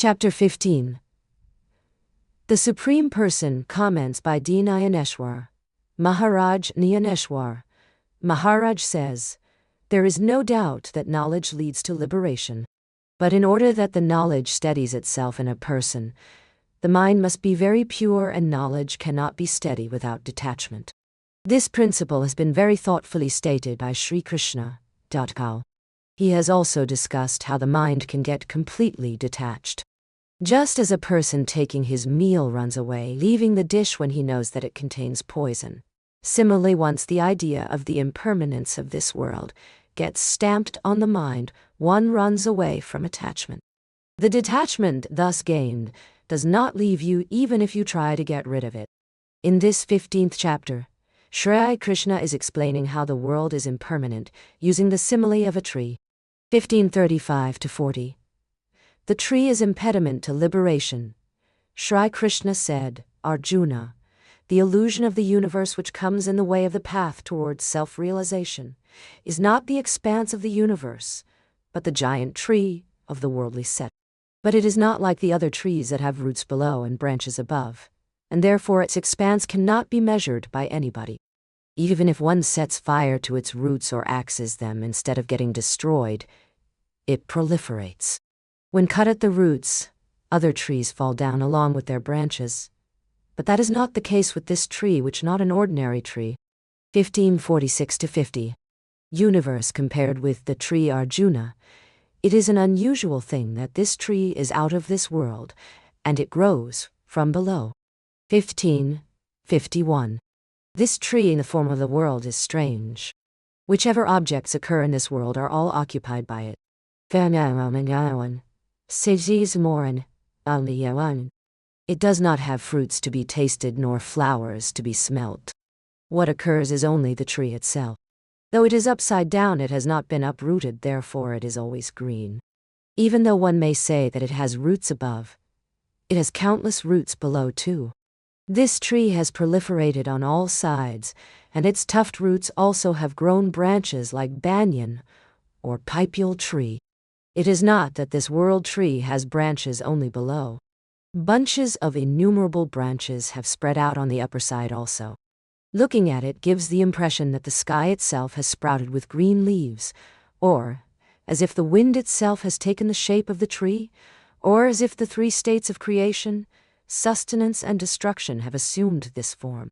Chapter 15. The Supreme Person comments by Dnyaneshwari. Maharaj Dnyaneshwari. Maharaj says, "There is no doubt that knowledge leads to liberation. But in order that the knowledge steadies itself in a person, the mind must be very pure and knowledge cannot be steady without detachment. This principle has been very thoughtfully stated by Sri Krishna. He has also discussed how the mind can get completely detached. Just as a person taking his meal runs away, leaving the dish when he knows that it contains poison. Similarly, once the idea of the impermanence of this world gets stamped on the mind, one runs away from attachment. The detachment thus gained does not leave you even if you try to get rid of it." In this 15th chapter, Sri Krishna is explaining how the world is impermanent using the simile of a tree. 15:35-40. The tree is impediment to liberation. Sri Krishna said, "Arjuna, the illusion of the universe which comes in the way of the path towards self-realization is not the expanse of the universe, but the giant tree of the worldly set. But it is not like the other trees that have roots below and branches above, and therefore its expanse cannot be measured by anybody. Even if one sets fire to its roots or axes them instead of getting destroyed, it proliferates. When cut at the roots, other trees fall down along with their branches. But that is not the case with this tree, which not an ordinary tree." 15:46-50. Universe compared with the tree Arjuna. It is an unusual thing that this tree is out of this world, and it grows from below. 15:51. This tree in the form of the world is strange. Whichever objects occur in this world are all occupied by it. It does not have fruits to be tasted nor flowers to be smelt. What occurs is only the tree itself. Though it is upside down, it has not been uprooted, therefore it is always green. Even though one may say that it has roots above, it has countless roots below too. This tree has proliferated on all sides, and its tuft roots also have grown branches like banyan or pipial tree. It is not that this world tree has branches only below. Bunches of innumerable branches have spread out on the upper side also. Looking at it gives the impression that the sky itself has sprouted with green leaves, or as if the wind itself has taken the shape of the tree, or as if the three states of creation, sustenance and destruction have assumed this form.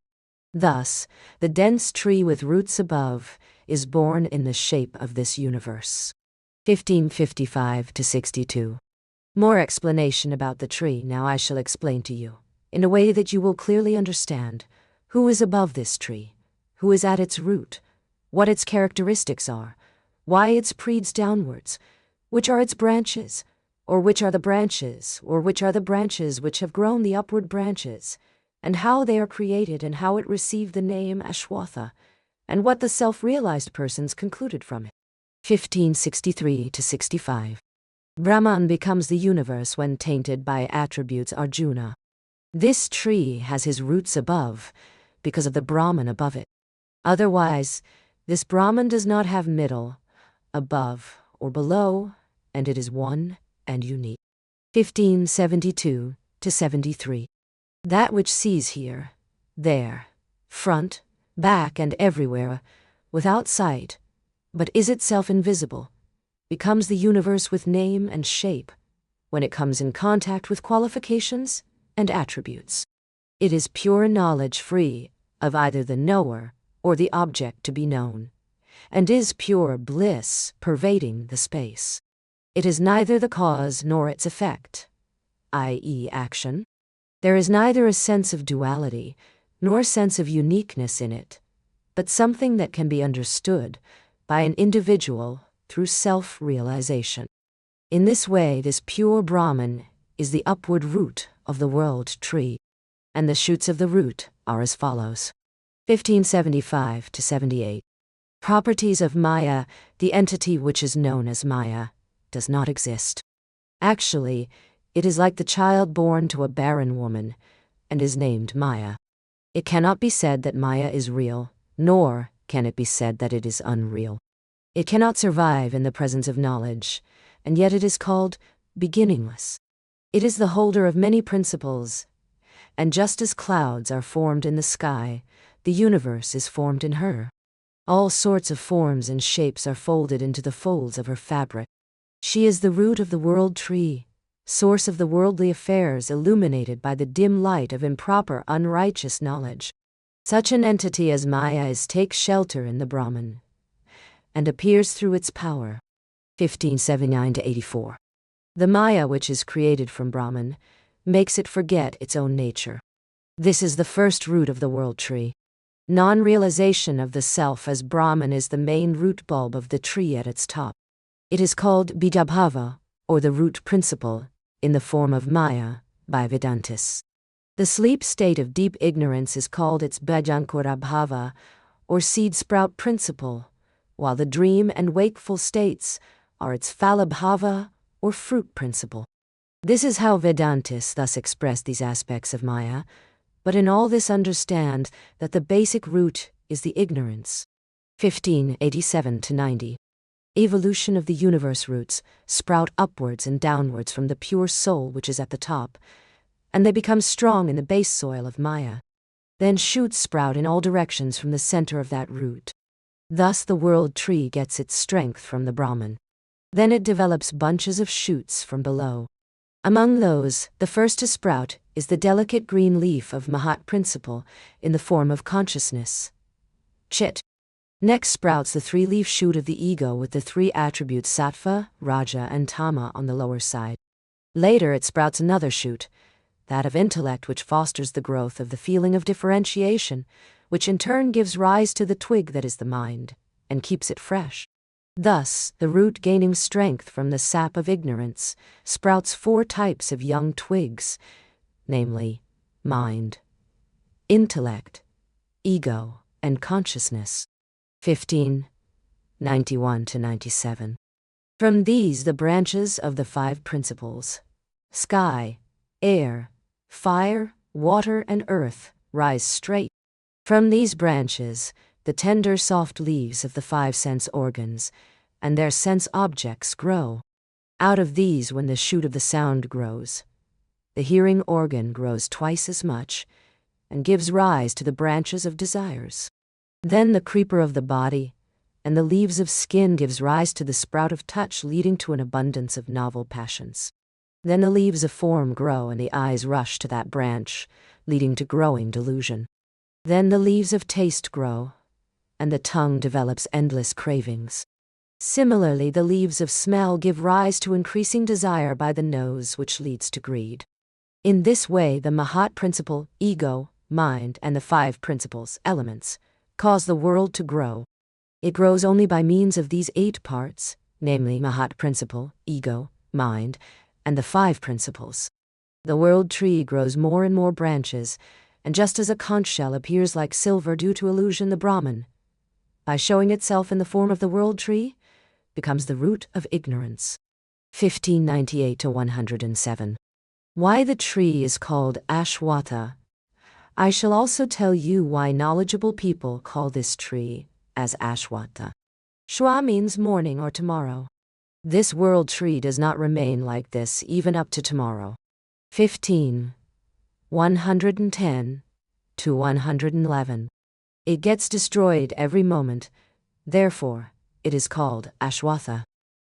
Thus, the dense tree with roots above is born in the shape of this universe. 15:55-62. More explanation about the tree now I shall explain to you, in a way that you will clearly understand who is above this tree, who is at its root, what its characteristics are, why it spreads downwards, which are its branches, or which are the branches, or which are the branches which have grown the upward branches, and how they are created and how it received the name Ashwatha, and what the self-realized persons concluded from it. 15:63-65. Brahman becomes the universe when tainted by attributes Arjuna. This tree has his roots above, because of the Brahman above it. Otherwise, this Brahman does not have middle, above, or below, and it is one and unique. 15:72-73. That which sees here, there, front, back, and everywhere, without sight, but is itself invisible, becomes the universe with name and shape when it comes in contact with qualifications and attributes. It is pure knowledge free of either the knower or the object to be known, and is pure bliss pervading the space. It is neither the cause nor its effect, i.e. action. There is neither a sense of duality nor sense of uniqueness in it, but something that can be understood by an individual through self-realization. In this way, this pure Brahman is the upward root of the world tree, and the shoots of the root are as follows. 15:75-78. Properties of Maya. The entity which is known as Maya does not exist. Actually, it is like the child born to a barren woman and is named Maya. It cannot be said that Maya is real, nor can it be said that it is unreal. It cannot survive in the presence of knowledge, and yet it is called beginningless. It is the holder of many principles, and just as clouds are formed in the sky, the universe is formed in her. All sorts of forms and shapes are folded into the folds of her fabric. She is the root of the world tree, source of the worldly affairs illuminated by the dim light of improper unrighteous knowledge. Such an entity as Maya takes shelter in the Brahman, and appears through its power. 1579-84. The Maya, which is created from Brahman, makes it forget its own nature. This is the first root of the world tree. Non-realization of the self as Brahman is the main root bulb of the tree at its top. It is called Bijabhava, or the root principle, in the form of Maya, by Vedantists. The sleep state of deep ignorance is called its Bhajankura-bhava, or seed-sprout principle, while the dream and wakeful states are its Phalabhava, or fruit principle. This is how Vedantists thus express these aspects of Maya, but in all this understand that the basic root is the ignorance. 1587-90. Evolution of the universe roots sprout upwards and downwards from the pure soul which is at the top, and they become strong in the base soil of Maya. Then shoots sprout in all directions from the center of that root. Thus the world tree gets its strength from the Brahman. Then it develops bunches of shoots from below. Among those, the first to sprout is the delicate green leaf of Mahat principle in the form of consciousness, Chit. Next sprouts the three-leaf shoot of the ego with the three attributes Sattva, Raja, and Tama on the lower side. Later it sprouts another shoot, that of intellect, which fosters the growth of the feeling of differentiation, which in turn gives rise to the twig that is the mind, and keeps it fresh. Thus, the root, gaining strength from the sap of ignorance, sprouts four types of young twigs, namely, mind, intellect, ego, and consciousness. 1591-97. From these the branches of the five principles, sky, air, fire, water, and earth, rise straight. From these branches, the tender soft leaves of the five sense organs and their sense objects grow. Out of these, when the shoot of the sound grows, the hearing organ grows twice as much and gives rise to the branches of desires. Then the creeper of the body and the leaves of skin gives rise to the sprout of touch, leading to an abundance of novel passions. Then the leaves of form grow and the eyes rush to that branch, leading to growing delusion. Then the leaves of taste grow, and the tongue develops endless cravings. Similarly, the leaves of smell give rise to increasing desire by the nose, which leads to greed. In this way, the Mahat principle, ego, mind, and the five principles, elements, cause the world to grow. It grows only by means of these 8 parts, namely Mahat principle, ego, mind, and the 5 principles. The world tree grows more and more branches, and just as a conch shell appears like silver due to illusion, the Brahman, by showing itself in the form of the world tree, becomes the root of ignorance. 1598-107. Why the tree is called Ashwatha. I shall also tell you why knowledgeable people call this tree as Ashwatha. Shwa means morning or tomorrow. This world tree does not remain like this even up to tomorrow. 15:110-111. It gets destroyed every moment, therefore it is called Ashwatha.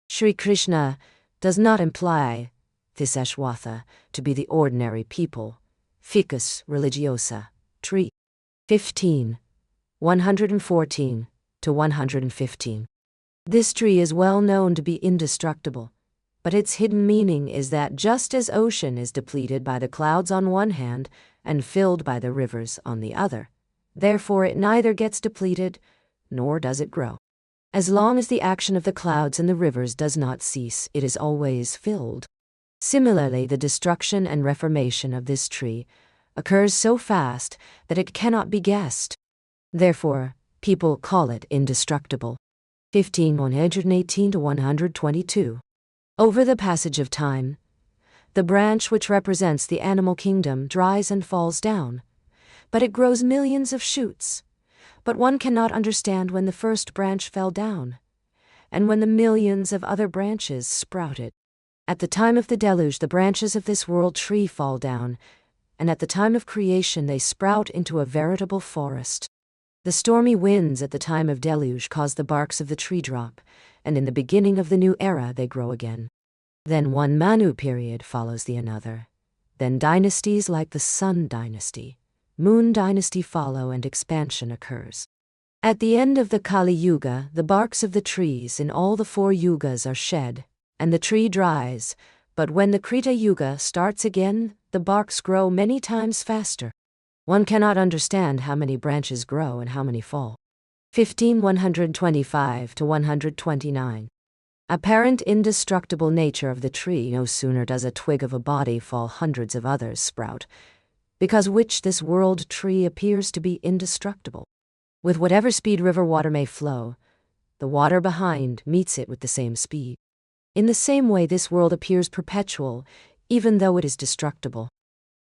Sri Krishna does not imply this Ashwatha to be the ordinary people, Ficus religiosa, tree. 15:114-115. This tree is well known to be indestructible, but its hidden meaning is that just as ocean is depleted by the clouds on one hand and filled by the rivers on the other, therefore it neither gets depleted nor does it grow. As long as the action of the clouds and the rivers does not cease, it is always filled. Similarly, the destruction and reformation of this tree occurs so fast that it cannot be guessed. Therefore, people call it indestructible. 15:118-122. Over the passage of time, the branch which represents the animal kingdom dries and falls down, but it grows millions of shoots. But one cannot understand when the first branch fell down, and when the millions of other branches sprouted. At the time of the deluge, the branches of this world tree fall down, and at the time of creation they sprout into a veritable forest. The stormy winds at the time of deluge cause the barks of the tree drop, and in the beginning of the new era they grow again. Then one Manu period follows the another. Then dynasties like the Sun Dynasty, Moon Dynasty follow, and expansion occurs. At the end of the Kali Yuga, the barks of the trees in all the 4 yugas are shed, and the tree dries, but when the Krita Yuga starts again, the barks grow many times faster. One cannot understand how many branches grow and how many fall. 15125 to 129. Apparent indestructible nature of the tree. No sooner does a twig of a body fall, hundreds of others sprout, because which this world tree appears to be indestructible. With whatever speed river water may flow, the water behind meets it with the same speed. In the same way, this world appears perpetual, even though it is destructible.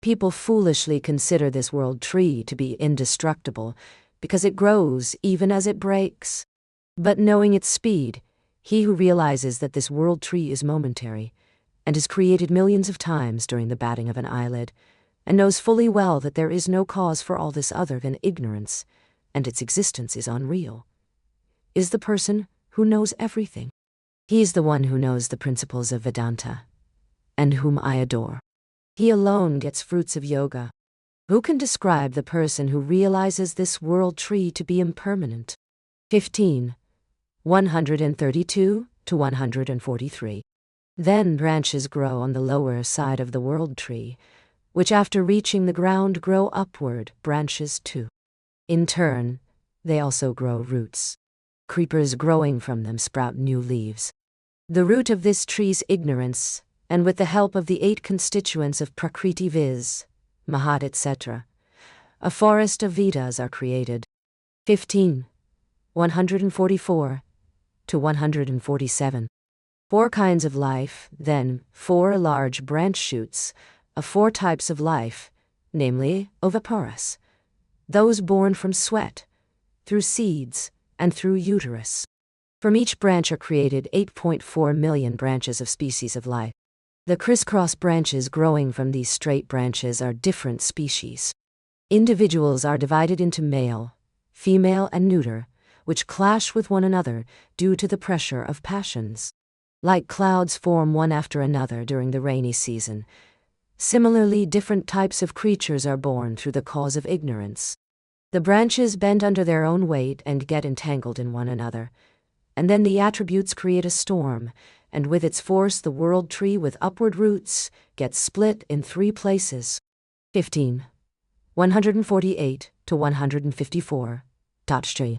People foolishly consider this world tree to be indestructible because it grows even as it breaks. But knowing its speed, he who realizes that this world tree is momentary and is created millions of times during the batting of an eyelid, and knows fully well that there is no cause for all this other than ignorance, and its existence is unreal, is the person who knows everything. He is the one who knows the principles of Vedanta, and whom I adore. He alone gets fruits of yoga. Who can describe the person who realizes this world tree to be impermanent? 15. 132 to 143. Then branches grow on the lower side of the world tree, which after reaching the ground grow upward, branches too. In turn, they also grow roots. Creepers growing from them sprout new leaves. The root of this tree's ignorance, and with the help of the 8 constituents of Prakriti, viz., Mahat, etc., a forest of Vedas are created. 15. 144 to 147. 4 kinds of life, then 4 large branch shoots of 4 types of life, namely oviparous, those born from sweat, through seeds, and through uterus. From each branch are created 8.4 million branches of species of life. The crisscross branches growing from these straight branches are different species. Individuals are divided into male, female, and neuter, which clash with one another due to the pressure of passions. Like clouds form one after another during the rainy season, similarly different types of creatures are born through the cause of ignorance. The branches bend under their own weight and get entangled in one another, and then the attributes create a storm, and with its force the world tree with upward roots gets split in 3 places. 15. 148 to 154. Tatshri.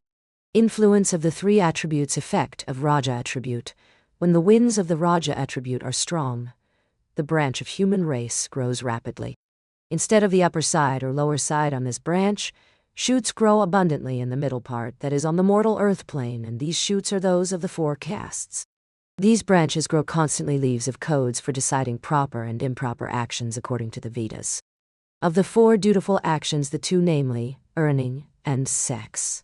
Influence of the 3 attributes. Effect of Raja attribute. When the winds of the Raja attribute are strong, the branch of human race grows rapidly. Instead of the upper side or lower side on this branch, shoots grow abundantly in the middle part, that is on the mortal earth plane, and these shoots are those of the 4 castes. These branches grow constantly leaves of codes for deciding proper and improper actions according to the Vedas. Of the 4 dutiful actions, the 2 namely, earning and sex,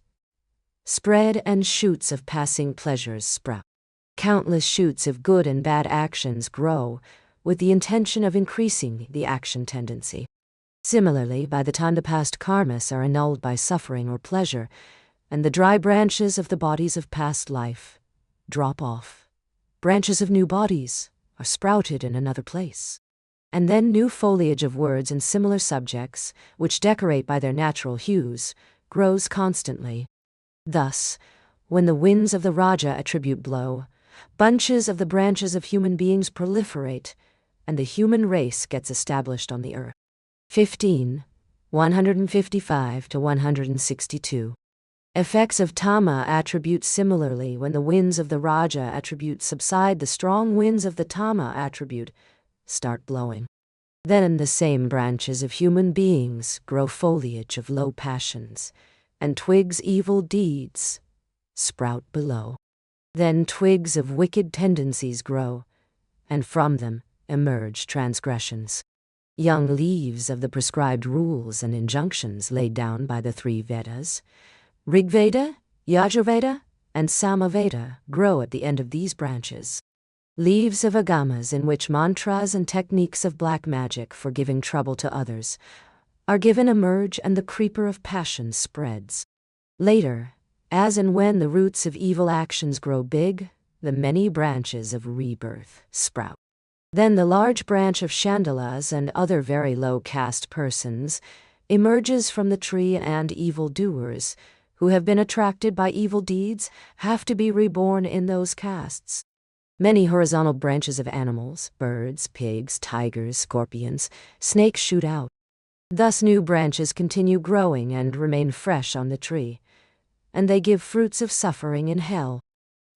spread, and shoots of passing pleasures sprout. Countless shoots of good and bad actions grow with the intention of increasing the action tendency. Similarly, by the time the past karmas are annulled by suffering or pleasure, and the dry branches of the bodies of past life drop off, branches of new bodies are sprouted in another place. And then new foliage of words and similar subjects, which decorate by their natural hues, grows constantly. Thus, when the winds of the Raja attribute blow, bunches of the branches of human beings proliferate, and the human race gets established on the earth. 15. 155 to 162. Effects of Tama attribute. Similarly, when the winds of the Raja attribute subside, the strong winds of the Tama attribute start blowing. Then the same branches of human beings grow foliage of low passions, and twigs evil deeds sprout below. Then twigs of wicked tendencies grow, and from them emerge transgressions. Young leaves of the prescribed rules and injunctions laid down by the 3 Vedas, Rigveda, Yajurveda, and Samaveda, grow at the end of these branches. Leaves of agamas, in which mantras and techniques of black magic for giving trouble to others are given, emerge, and the creeper of passion spreads. Later, as and when the roots of evil actions grow big, the many branches of rebirth sprout. Then the large branch of Chandalas and other very low caste persons emerges from the tree, and evil-doers, who have been attracted by evil deeds, have to be reborn in those castes. Many horizontal branches of animals, birds, pigs, tigers, scorpions, snakes shoot out. Thus new branches continue growing and remain fresh on the tree, and they give fruits of suffering in hell.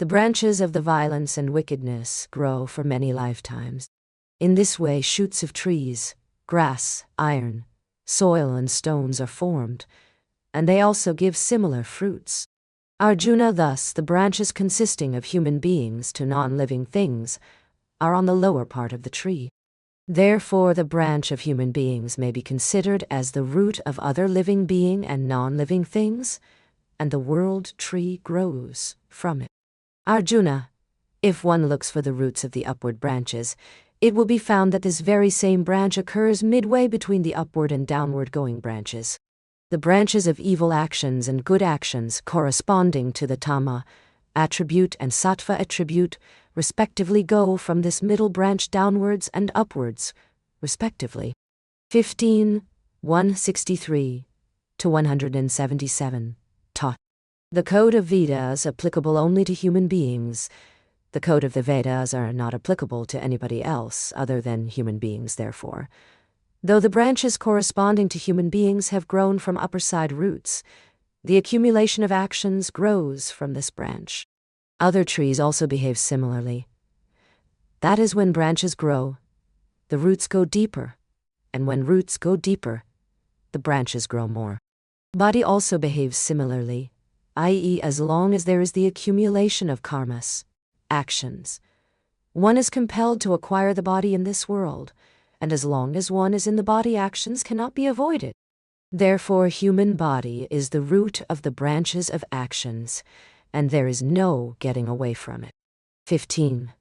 The branches of the violence and wickedness grow for many lifetimes. In this way shoots of trees, grass, iron, soil and stones are formed, and they also give similar fruits. Arjuna, thus the branches consisting of human beings to non-living things are on the lower part of the tree. Therefore the branch of human beings may be considered as the root of other living being and non-living things, and the world tree grows from it. Arjuna, if one looks for the roots of the upward branches, it will be found that this very same branch occurs midway between the upward and downward going branches. The branches of evil actions and good actions corresponding to the Tama attribute and Sattva attribute respectively go from this middle branch downwards and upwards, respectively. 15, 163 to 177. Taught. The code of Vedas applicable only to human beings. The code of the Vedas are not applicable to anybody else other than human beings, therefore. Though the branches corresponding to human beings have grown from upper side roots, the accumulation of actions grows from this branch. Other trees also behave similarly. That is, when branches grow, the roots go deeper, and when roots go deeper, the branches grow more. Body also behaves similarly, i.e., as long as there is the accumulation of karmas, actions, one is compelled to acquire the body in this world, and as long as one is in the body, actions cannot be avoided. Therefore, human body is the root of the branches of actions, and there is no getting away from it. 15,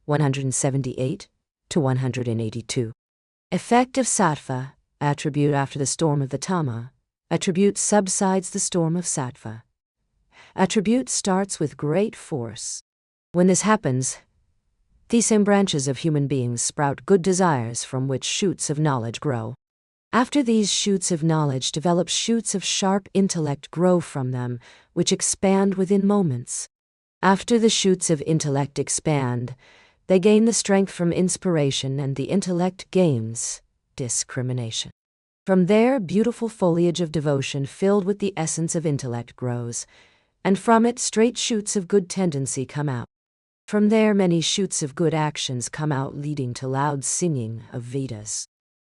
178 to 182. Effect of Sattva, attribute after the storm of the Tama. Attribute subsides the storm of Sattva. Attribute starts with great force. When this happens, these same branches of human beings sprout good desires from which shoots of knowledge grow. After these shoots of knowledge develop, shoots of sharp intellect grow from them, which expand within moments. After the shoots of intellect expand, they gain the strength from inspiration, and the intellect gains discrimination. From there, beautiful foliage of devotion filled with the essence of intellect grows, and from it straight shoots of good tendency come out. From there many shoots of good actions come out, leading to loud singing of Vedas.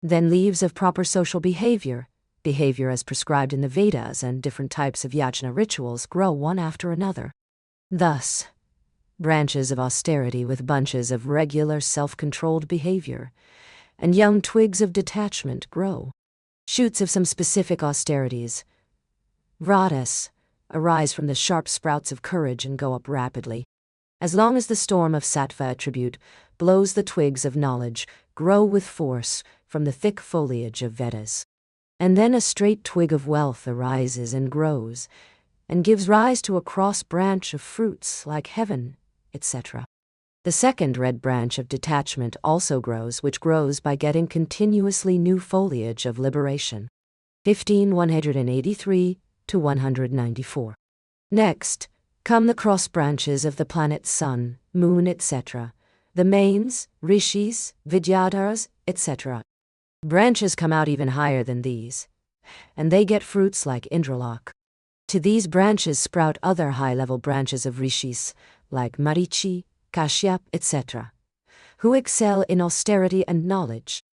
Then leaves of proper social behavior as prescribed in the Vedas, and different types of yajna rituals grow one after another. Thus, branches of austerity with bunches of regular self-controlled behavior, and young twigs of detachment grow. Shoots of some specific austerities, vratas, arise from the sharp sprouts of courage and go up rapidly. As long as the storm of Sattva attribute blows, the twigs of knowledge grow with force from the thick foliage of Vedas. And then a straight twig of wealth arises and grows, and gives rise to a cross branch of fruits like heaven, etc. The second red branch of detachment also grows, which grows by getting continuously new foliage of liberation. 15, 183 to 194. Next, come the cross branches of the planets Sun, Moon, etc., the manes, rishis, vidyadharas, etc. Branches come out even higher than these, and they get fruits like Indralok. To these branches sprout other high-level branches of rishis, like Marichi, Kashyap, etc., who excel in austerity and knowledge.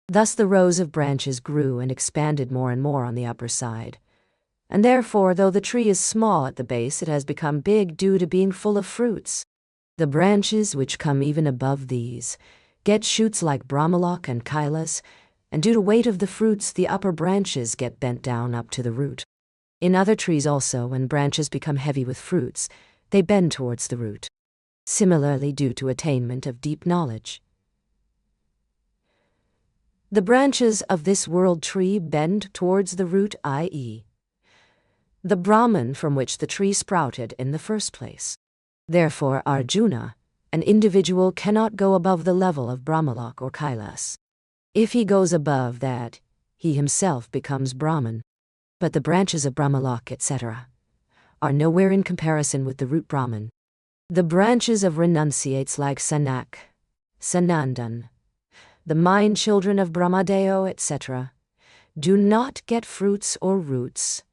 Thus the rows of branches grew and expanded more and more on the upper side. And therefore, though the tree is small at the base, it has become big due to being full of fruits. The branches which come even above these get shoots like Brahmalok and Kailas, and due to weight of the fruits, the upper branches get bent down up to the root. In other trees also, when branches become heavy with fruits, they bend towards the root. similarly due to attainment of deep knowledge. The branches of this world tree bend towards the root, i.e., the Brahman from which the tree sprouted in the first place. Therefore, Arjuna, an individual cannot go above the level of Brahmalok or Kailas. If he goes above that, he himself becomes Brahman. But the branches of Brahmalok, etc., are nowhere in comparison with the root Brahman. The branches of renunciates like Sanak, Sanandan, the mind children of Brahmadeo, etc., do not get fruits or roots,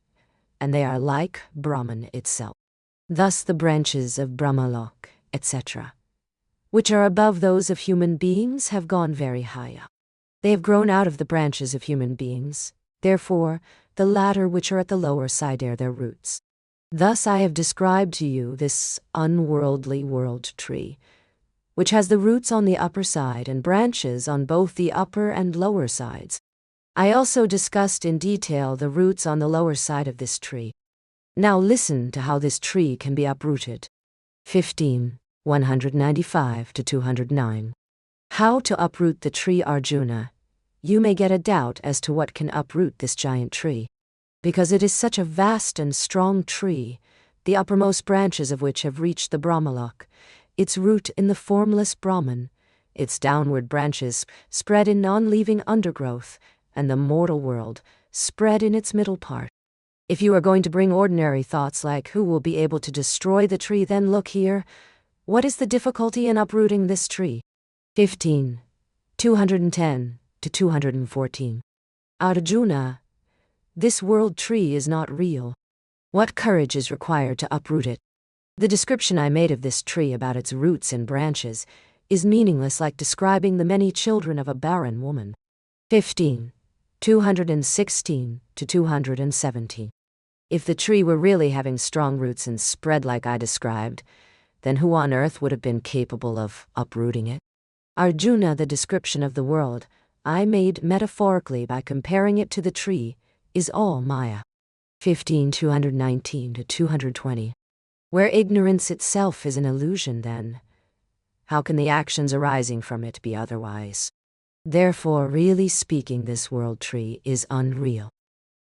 and they are like Brahman itself. Thus the branches of Brahmalok, etc., which are above those of human beings, have gone very high up. They have grown out of the branches of human beings, therefore the latter which are at the lower side are their roots. Thus I have described to you this unworldly world tree, which has the roots on the upper side and branches on both the upper and lower sides. I also discussed in detail the roots on the lower side of this tree. Now listen to how this tree can be uprooted. 15, 195 to 209. How to uproot the tree, Arjuna. You may get a doubt as to what can uproot this giant tree. Because it is such a vast and strong tree, the uppermost branches of which have reached the Brahmalok, its root in the formless Brahman, its downward branches spread in non-leaving undergrowth, and the mortal world spread in its middle part. If you are going to bring ordinary thoughts like who will be able to destroy the tree, then look here. What is the difficulty in uprooting this tree? 15, 210 to 214. Arjuna, this world tree is not real. What courage is required to uproot it? The description I made of this tree about its roots and branches is meaningless, like describing the many children of a barren woman. 15, 216 to 217. If the tree were really having strong roots and spread like I described, then who on earth would have been capable of uprooting it? Arjuna, the description of the world I made metaphorically by comparing it to the tree is all Maya. 15, 219 to 220. Where ignorance itself is an illusion, then, how can the actions arising from it be otherwise? Therefore, really speaking, this world tree is unreal.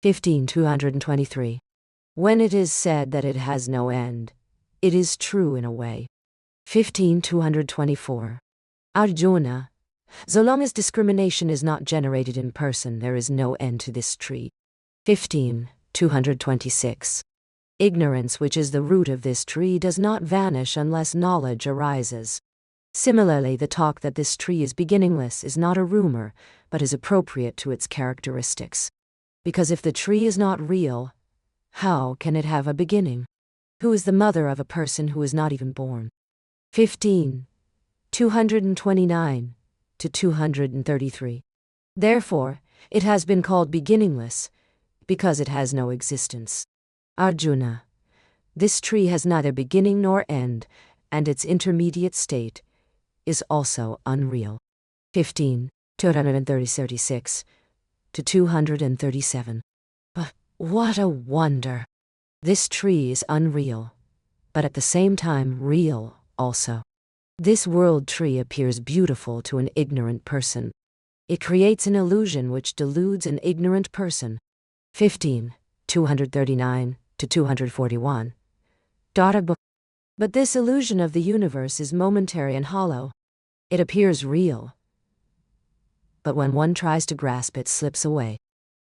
15, 223. When it is said that it has no end, it is true in a way. 15, 224. Arjuna, so long as discrimination is not generated in person, there is no end to this tree. 15, 226. Ignorance, which is the root of this tree, does not vanish unless knowledge arises. Similarly, the talk that this tree is beginningless is not a rumor, but is appropriate to its characteristics. Because if the tree is not real, how can it have a beginning? Who is the mother of a person who is not even born? 15, 229 to 233. Therefore, it has been called beginningless, because it has no existence. Arjuna, this tree has neither beginning nor end, and its intermediate state is also unreal. 15, 236 to 237. But what a wonder! This tree is unreal, but at the same time real also. This world tree appears beautiful to an ignorant person. It creates an illusion which deludes an ignorant person. 15, 239 to 241. But this illusion of the universe is momentary and hollow. It appears real, but when one tries to grasp it, slips away.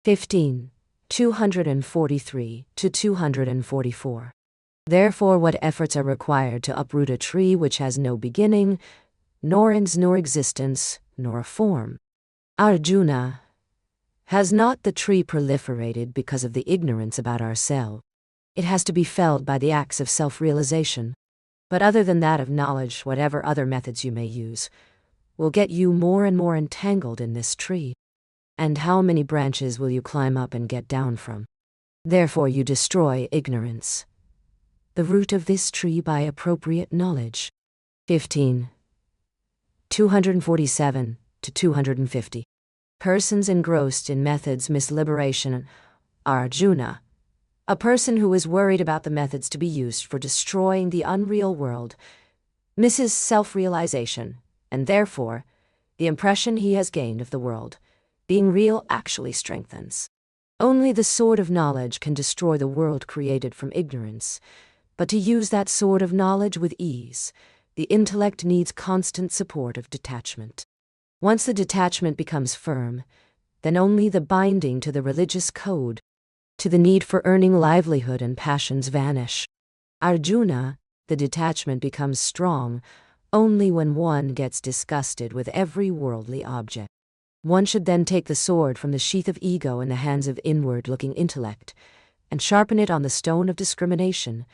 15, 243 to 244. Therefore, what efforts are required to uproot a tree which has no beginning, nor ends, nor existence, nor form? Arjuna, has not the tree proliferated because of the ignorance about ourselves? It has to be felled by the acts of self-realization. But other than that of knowledge, whatever other methods you may use, will get you more and more entangled in this tree. And how many branches will you climb up and get down from? Therefore you destroy ignorance, the root of this tree, by appropriate knowledge. 15, 247 to 250. Persons engrossed in methods miss liberation. Arjuna, a person who is worried about the methods to be used for destroying the unreal world, misses self-realization, and therefore, the impression he has gained of the world, being real, actually strengthens. Only the sword of knowledge can destroy the world created from ignorance, but to use that sword of knowledge with ease, the intellect needs constant support of detachment. Once the detachment becomes firm, then only the binding to the religious code, to the need for earning livelihood and passions vanish. Arjuna, the detachment becomes strong only when one gets disgusted with every worldly object. One should then take the sword from the sheath of ego in the hands of inward-looking intellect, and sharpen it on the stone of discrimination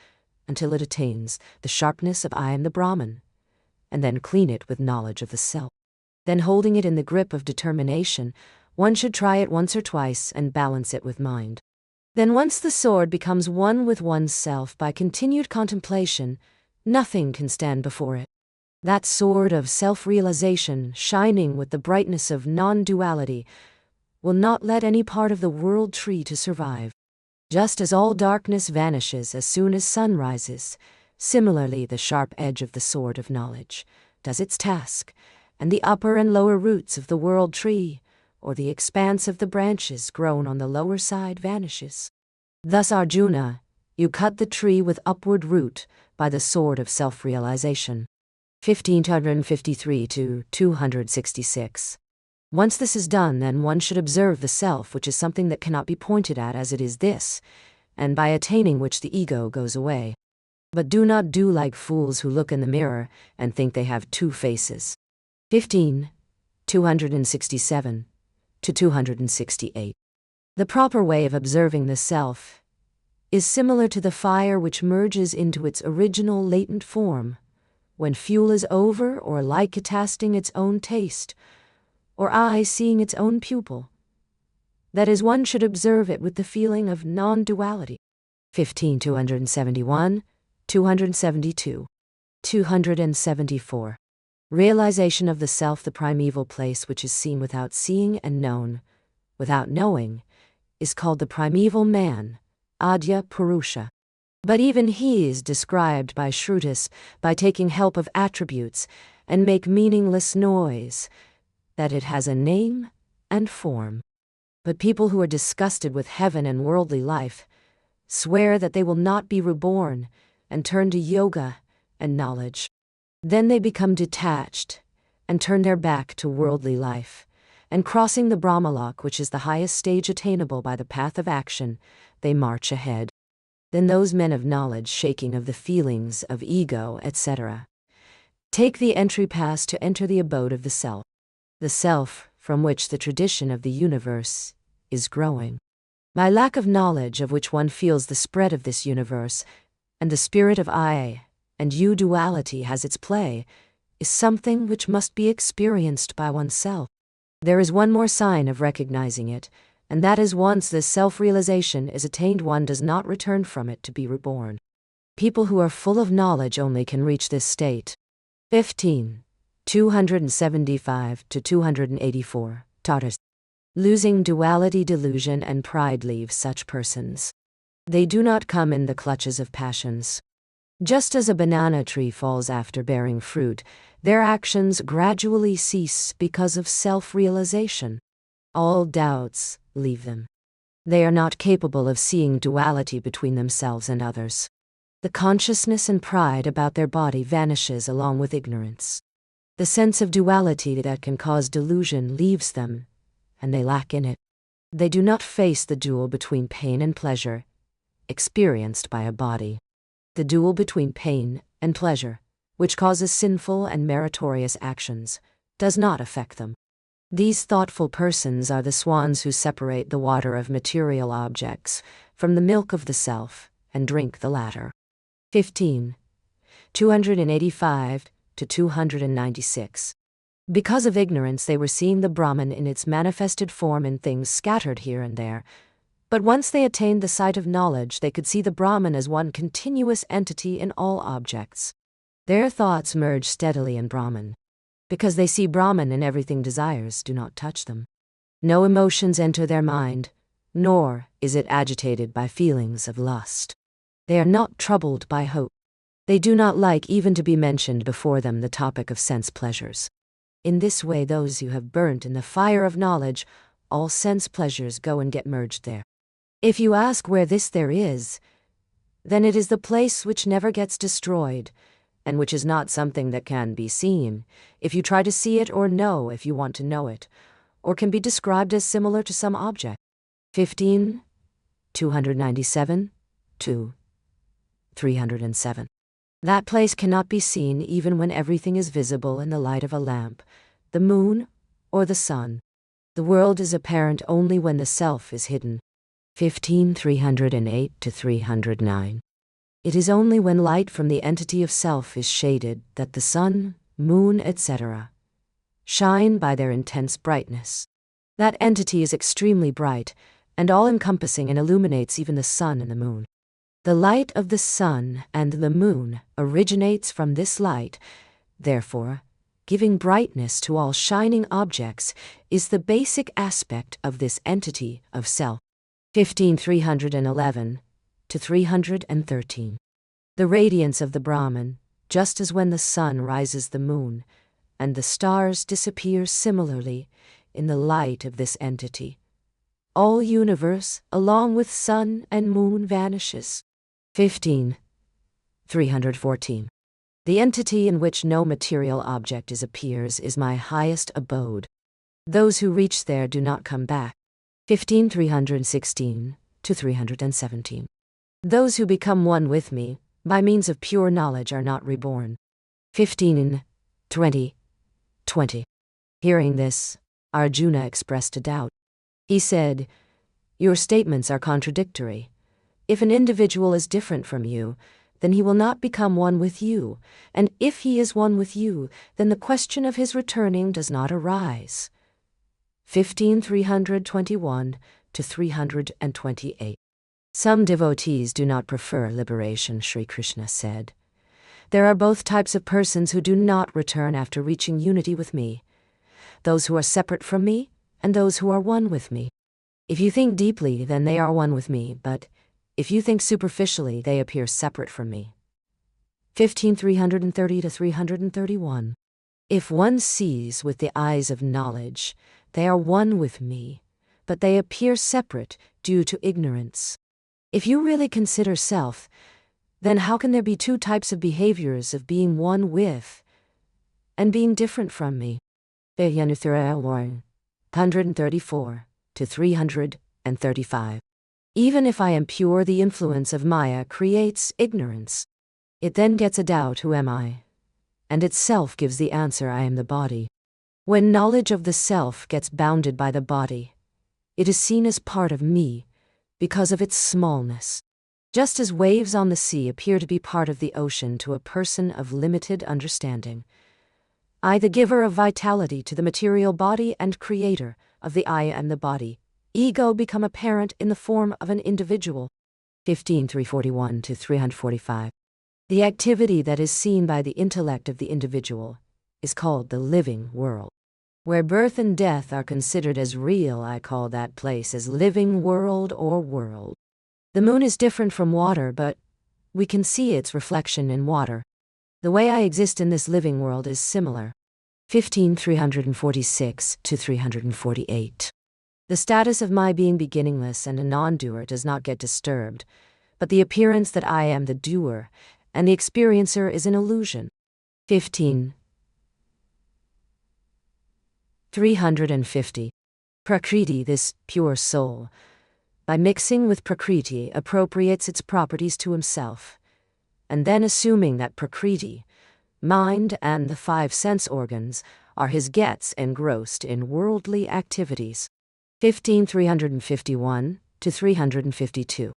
until it attains the sharpness of I am the Brahman, and then clean it with knowledge of the self. Then holding it in the grip of determination, one should try it once or twice and balance it with mind. Then once the sword becomes one with one's self by continued contemplation, nothing can stand before it. That sword of self-realization, shining with the brightness of non-duality, will not let any part of the world tree to survive. Just as all darkness vanishes as soon as sun rises, similarly the sharp edge of the sword of knowledge does its task, and the upper and lower roots of the world tree, or the expanse of the branches grown on the lower side, vanishes. Thus, Arjuna, you cut the tree with upward root by the sword of self-realization. 1553 to 266. Once this is done, then one should observe the self, which is something that cannot be pointed at as it is this, and by attaining which the ego goes away. But do not do like fools who look in the mirror and think they have two faces. 267 to 268. The proper way of observing the self is similar to the fire which merges into its original latent form when fuel is over, or like tasting its own taste, or eye seeing its own pupil. That is, one should observe it with the feeling of non-duality. 271, 272, 274. Realization of the self, the primeval place which is seen without seeing and known, without knowing, is called the primeval man, Adya Purusha. But even he is described by Shrutis by taking help of attributes and make meaningless noise, that it has a name and form. But people who are disgusted with heaven and worldly life swear that they will not be reborn and turn to yoga and knowledge. Then they become detached and turn their back to worldly life, and crossing the Brahmalok, which is the highest stage attainable by the path of action, they march ahead. Then those men of knowledge, shaking of the feelings of ego, etc., take the entry pass to enter the abode of the self from which the tradition of the universe is growing. By lack of knowledge of which one feels the spread of this universe, and the spirit of I and you duality has its play, is something which must be experienced by oneself. There is one more sign of recognizing it, and that is once this self-realization is attained, one does not return from it to be reborn. People who are full of knowledge only can reach this state. 275 to 284. Tatars. Losing duality, delusion, and pride leave such persons. They do not come in the clutches of passions. Just as a banana tree falls after bearing fruit, their actions gradually cease because of self-realization. All doubts leave them. They are not capable of seeing duality between themselves and others. The consciousness and pride about their body vanishes along with ignorance. The sense of duality that can cause delusion leaves them, and they lack in it. They do not face the duel between pain and pleasure, experienced by a body. The duel between pain and pleasure, which causes sinful and meritorious actions, does not affect them. These thoughtful persons are the swans who separate the water of material objects from the milk of the self and drink the latter. 285 to 296. Because of ignorance they were seeing the Brahman in its manifested form in things scattered here and there, but once they attained the sight of knowledge they could see the Brahman as one continuous entity in all objects. Their thoughts merge steadily in Brahman. Because they see Brahman in everything, desires do not touch them. No emotions enter their mind, nor is it agitated by feelings of lust. They are not troubled by hope. They do not like even to be mentioned before them the topic of sense pleasures. In this way, those you have burnt in the fire of knowledge, all sense pleasures go and get merged there. If you ask where this there is, then it is the place which never gets destroyed, and which is not something that can be seen, if you try to see it, or know if you want to know it, or can be described as similar to some object. 15, 297, 2, 307. That place cannot be seen even when everything is visible in the light of a lamp, the moon, or the sun. The world is apparent only when the self is hidden. 15, 308 to 309. It is only when light from the entity of self is shaded that the sun, moon, etc. shine by their intense brightness. That entity is extremely bright and all-encompassing and illuminates even the sun and the moon. The light of the sun and the moon originates from this light, therefore, giving brightness to all shining objects is the basic aspect of this entity of self. 15, 311 to 313. The radiance of the Brahman, just as when the sun rises the moon, and the stars disappear similarly in the light of this entity. All universe, along with sun and moon, vanishes. 15, 314. The entity in which no material object appears is my highest abode. Those who reach there do not come back. 15, 316 to 317. Those who become one with me, by means of pure knowledge, are not reborn. 15, 20. Hearing this, Arjuna expressed a doubt. He said, "Your statements are contradictory. If an individual is different from you, then he will not become one with you, and if he is one with you, then the question of his returning does not arise." 15, 321 to 328. Some devotees do not prefer liberation, Sri Krishna said. There are both types of persons who do not return after reaching unity with me, those who are separate from me and those who are one with me. If you think deeply, then they are one with me, but if you think superficially, they appear separate from me. 15, 330 to 331. If one sees with the eyes of knowledge, they are one with me, but they appear separate due to ignorance. If you really consider self, then how can there be two types of behaviors of being one with and being different from me? 134 to 335. Even if I am pure, the influence of Maya creates ignorance. It then gets a doubt, who am I? And itself gives the answer, I am the body. When knowledge of the self gets bounded by the body, it is seen as part of me because of its smallness. Just as waves on the sea appear to be part of the ocean to a person of limited understanding, I, the giver of vitality to the material body and creator of the I and the body, ego, become apparent in the form of an individual. 15, 341 to 345. The activity that is seen by the intellect of the individual is called the living world. Where birth and death are considered as real, I call that place as living world or world. The moon is different from water, but we can see its reflection in water. The way I exist in this living world is similar. 15, 346 to 348. The status of my being beginningless and a non-doer does not get disturbed, but the appearance that I am the doer and the experiencer is an illusion. 15, 350. Prakriti, this pure soul, by mixing with Prakriti, appropriates its properties to himself, and then assuming that Prakriti, mind, and the 5 sense organs are his gets engrossed in worldly activities. 15, 351 to 352.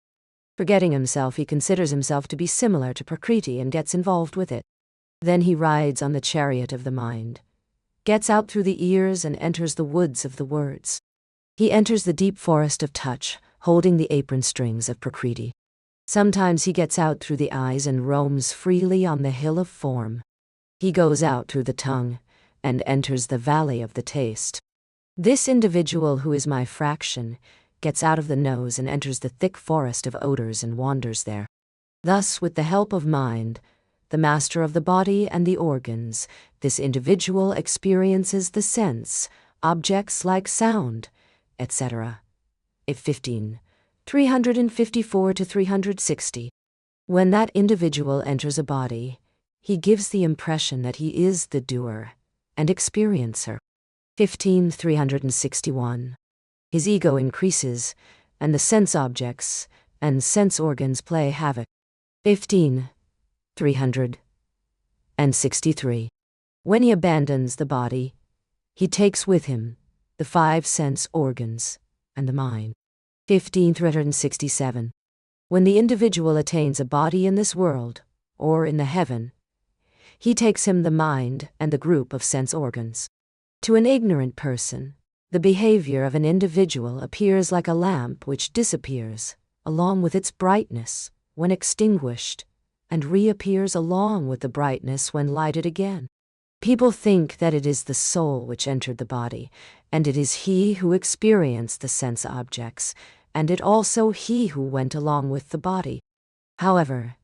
Forgetting himself, he considers himself to be similar to Prakriti and gets involved with it. Then he rides on the chariot of the mind, gets out through the ears and enters the woods of the words. He enters the deep forest of touch, holding the apron strings of Prakriti. Sometimes he gets out through the eyes and roams freely on the hill of form. He goes out through the tongue and enters the valley of the taste. This individual, who is my fraction, gets out of the nose and enters the thick forest of odors and wanders there. Thus, with the help of mind, the master of the body and the organs. This individual experiences the sense, objects like sound, etc. If 15. 354 to 360. When that individual enters a body, he gives the impression that he is the doer and experiencer. 15. 361. His ego increases, and the sense objects and sense organs play havoc. 15. 363. When he abandons the body, he takes with him the 5 sense organs and the mind. 15. 367. When the individual attains a body in this world, or in the heaven, he takes him the mind and the group of sense organs. To an ignorant person, the behavior of an individual appears like a lamp which disappears, along with its brightness, when extinguished, and reappears along with the brightness when lighted again. People think that it is the soul which entered the body, and it is he who experienced the sense objects, and it also he who went along with the body. However,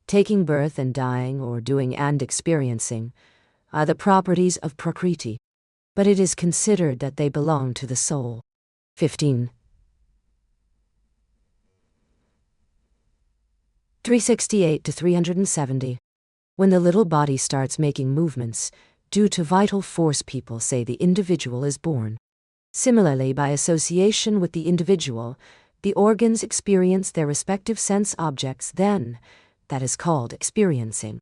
taking birth and dying or doing and experiencing are the properties of Prakriti, but it is considered that they belong to the soul. 15. 368 to 370. When the little body starts making movements, due to vital force, people say the individual is born. Similarly, by association with the individual, the organs experience their respective sense objects then. That is called experiencing.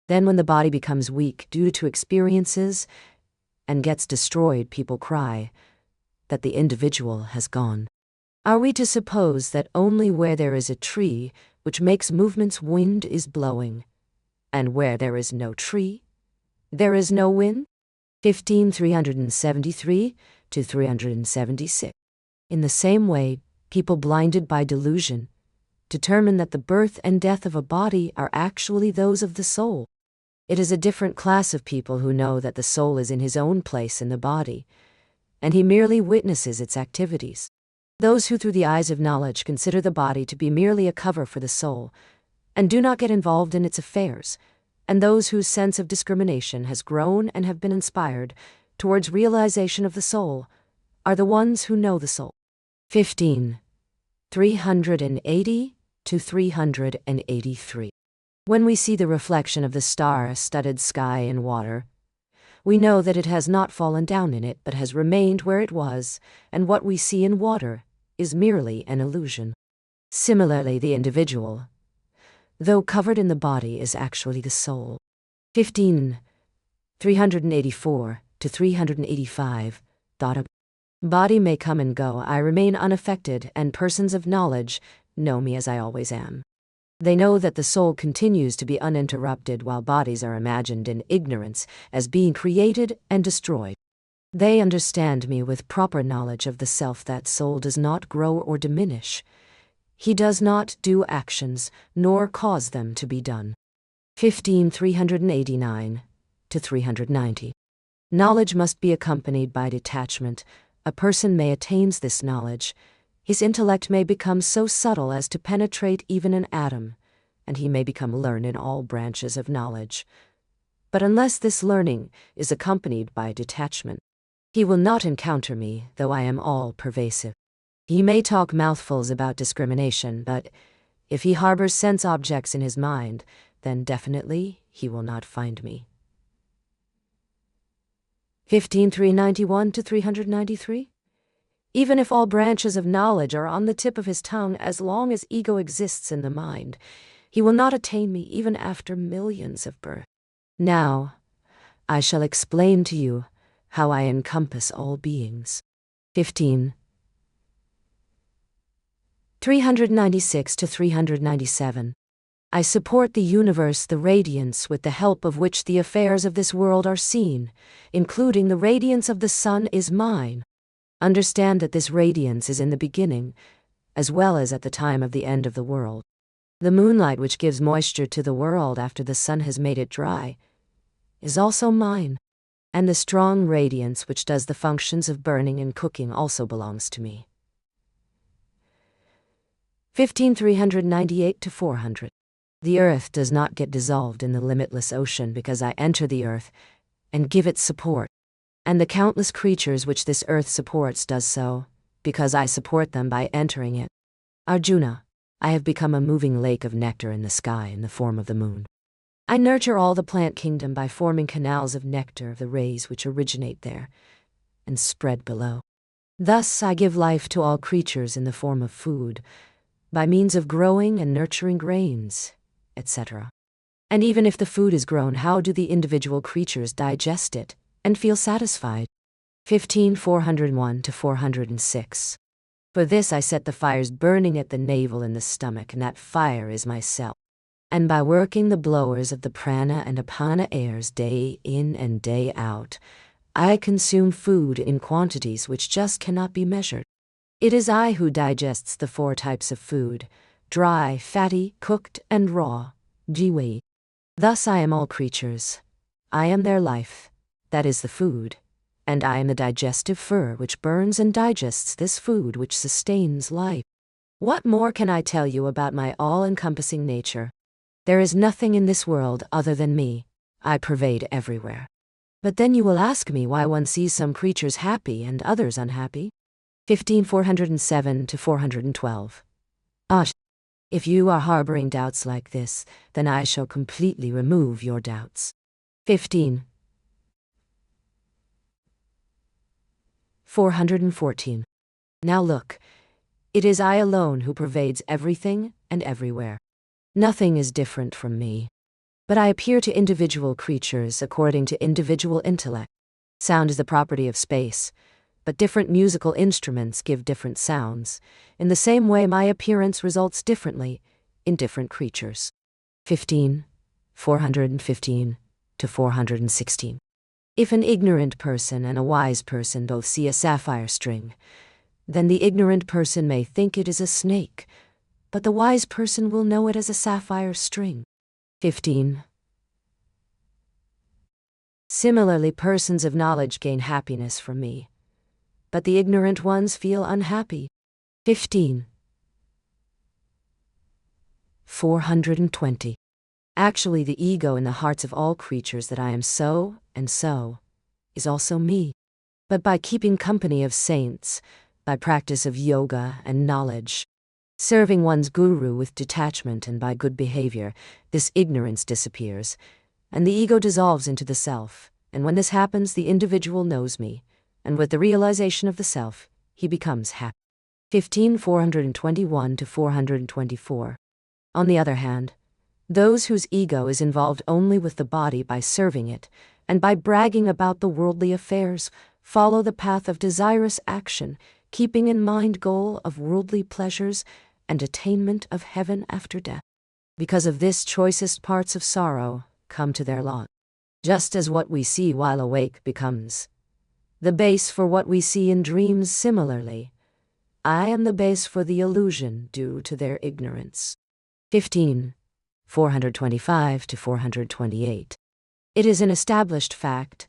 Then when the body becomes weak due to experiences and gets destroyed, people cry that the individual has gone. Are we to suppose that only where there is a tree which makes movements wind is blowing, and where there is no tree, there is no wind? 15. 373 to 376. In the same way, people blinded by delusion determine that the birth and death of a body are actually those of the soul. It is a different class of people who know that the soul is in his own place in the body, and he merely witnesses its activities. Those who through the eyes of knowledge consider the body to be merely a cover for the soul, and do not get involved in its affairs, and those whose sense of discrimination has grown and have been inspired towards realization of the soul, are the ones who know the soul. 15. 380 to 383. When we see the reflection of the star-studded sky in water, we know that it has not fallen down in it but has remained where it was, and what we see in water is merely an illusion. Similarly, the individual, though covered in the body, is actually the soul. 15. 384 to 385. Thought. Body may come and go, I remain unaffected, and persons of knowledge know me as I always am. They know that the soul continues to be uninterrupted while bodies are imagined in ignorance as being created and destroyed. They understand me with proper knowledge of the self. That soul does not grow or diminish. He does not do actions, nor cause them to be done. 15. 389 to 390. Knowledge must be accompanied by detachment. A person may attain this knowledge. His intellect may become so subtle as to penetrate even an atom, and he may become learned in all branches of knowledge. But unless this learning is accompanied by detachment, he will not encounter me, though I am all-pervasive. He may talk mouthfuls about discrimination, but if he harbors sense objects in his mind, then definitely he will not find me. 15. 391 to 393. Even if all branches of knowledge are on the tip of his tongue, as long as ego exists in the mind, he will not attain me even after millions of births. Now, I shall explain to you how I encompass all beings. 15. 396 to 397. I support the universe, the radiance with the help of which the affairs of this world are seen, including the radiance of the sun, is mine. Understand that this radiance is in the beginning, as well as at the time of the end of the world. The moonlight which gives moisture to the world after the sun has made it dry is also mine, and the strong radiance which does the functions of burning and cooking also belongs to me. 15. 398 to 400. The earth does not get dissolved in the limitless ocean because I enter the earth and give it support. And the countless creatures which this earth supports does so, because I support them by entering it. Arjuna, I have become a moving lake of nectar in the sky in the form of the moon. I nurture all the plant kingdom by forming canals of nectar of the rays which originate there and spread below. Thus I give life to all creatures in the form of food, by means of growing and nurturing grains, etc. And even if the food is grown, how do the individual creatures digest it and feel satisfied? 15:401 to 406. For this I set the fires burning at the navel and the stomach, and that fire is myself. And by working the blowers of the prana and apana airs day in and day out, I consume food in quantities which just cannot be measured. It is I who digests the 4 types of food: dry, fatty, cooked, and raw, jiwi. Thus I am all creatures. I am their life, that is the food, and I am the digestive fire which burns and digests this food which sustains life. What more can I tell you about my all-encompassing nature? There is nothing in this world other than me. I pervade everywhere. But then you will ask me why one sees some creatures happy and others unhappy? 15:407 to 412. If you are harboring doubts like this, then I shall completely remove your doubts. 15:414. Now look, it is I alone who pervades everything and everywhere. Nothing is different from me. But I appear to individual creatures according to individual intellect. Sound is the property of space, but different musical instruments give different sounds. In the same way, my appearance results differently in different creatures. 15:415 to 416. If an ignorant person and a wise person both see a sapphire string, then the ignorant person may think it is a snake, but the wise person will know it as a sapphire string. 15. Similarly, persons of knowledge gain happiness from me, but the ignorant ones feel unhappy. 15:420. Actually, the ego in the hearts of all creatures that I am so and so is also me. But by keeping company of saints, by practice of yoga and knowledge, serving one's guru with detachment and by good behavior, this ignorance disappears, and the ego dissolves into the self. And when this happens, the individual knows me, and with the realization of the self, he becomes happy. 15:421 to 424. On the other hand, those whose ego is involved only with the body by serving it, and by bragging about the worldly affairs, follow the path of desirous action, keeping in mind goal of worldly pleasures and attainment of heaven after death. Because of this, choicest parts of sorrow come to their lot. Just as what we see while awake becomes the base for what we see in dreams, similarly, I am the base for the illusion due to their ignorance. 15:425 to 428. It is an established fact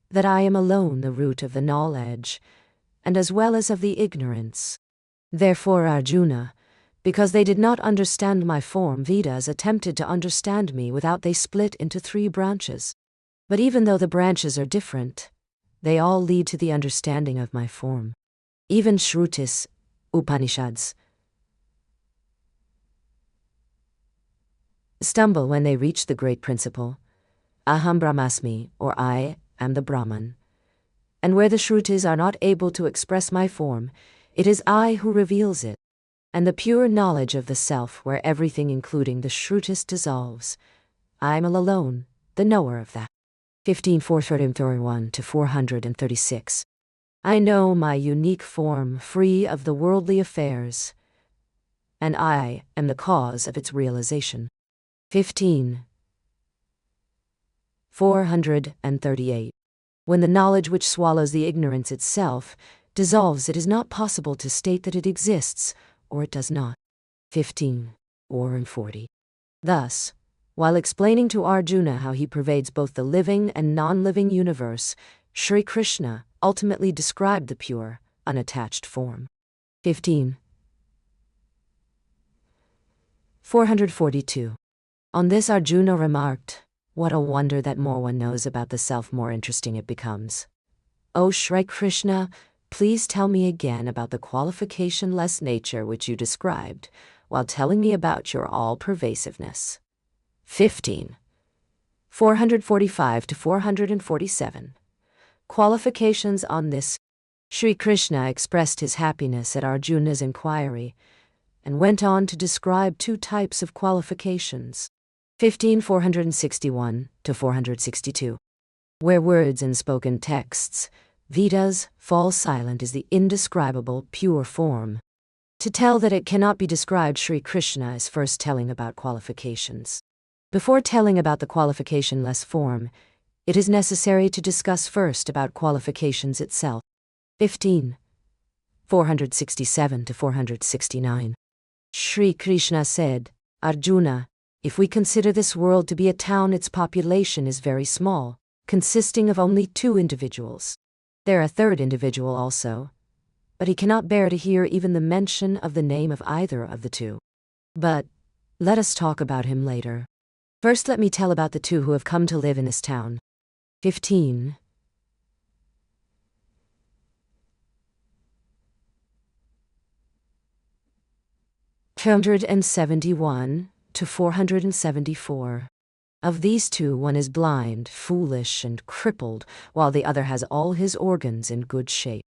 that I am alone the root of the knowledge, and as well as of the ignorance. Therefore, Arjuna, because they did not understand my form, Vedas attempted to understand me without they split into 3 branches. But even though the branches are different, they all lead to the understanding of my form. Even Shrutis, Upanishads, stumble when they reach the great principle, Aham Brahmasmi, or I am the Brahman. And where the Shrutis are not able to express my form, it is I who reveals it. And the pure knowledge of the self, where everything including the Shrutis dissolves, I am alone, the knower of that. 15:431 to 436. I know my unique form, free of the worldly affairs, and I am the cause of its realization. 15:438. When the knowledge which swallows the ignorance itself dissolves, it is not possible to state that it exists or it does not. 15:40. Thus, while explaining to Arjuna how he pervades both the living and non-living universe, Sri Krishna ultimately described the pure, unattached form. 15:442. On this Arjuna remarked, "What a wonder that more one knows about the self, more interesting it becomes. O Shri Krishna, please tell me again about the qualification-less nature which you described, while telling me about your all-pervasiveness." 15. 445 to 447. Qualifications on this. Sri Krishna expressed his happiness at Arjuna's inquiry, and went on to describe two types of qualifications. 15. 461 to 462. Where words in spoken texts, Vedas, fall silent is the indescribable, pure form. To tell that it cannot be described, Sri Krishna is first telling about qualifications. Before telling about the qualification-less form, it is necessary to discuss first about qualifications itself. 15. 467 to 469. Sri Krishna said, "Arjuna, if we consider this world to be a town, its population is very small, consisting of only 2 individuals. There a third individual also, but he cannot bear to hear even the mention of the name of either of the 2. But let us talk about him later. First let me tell about the 2 who have come to live in this town." 15. 471 to 474. Of these 2, one is blind, foolish, and crippled, while the other has all his organs in good shape.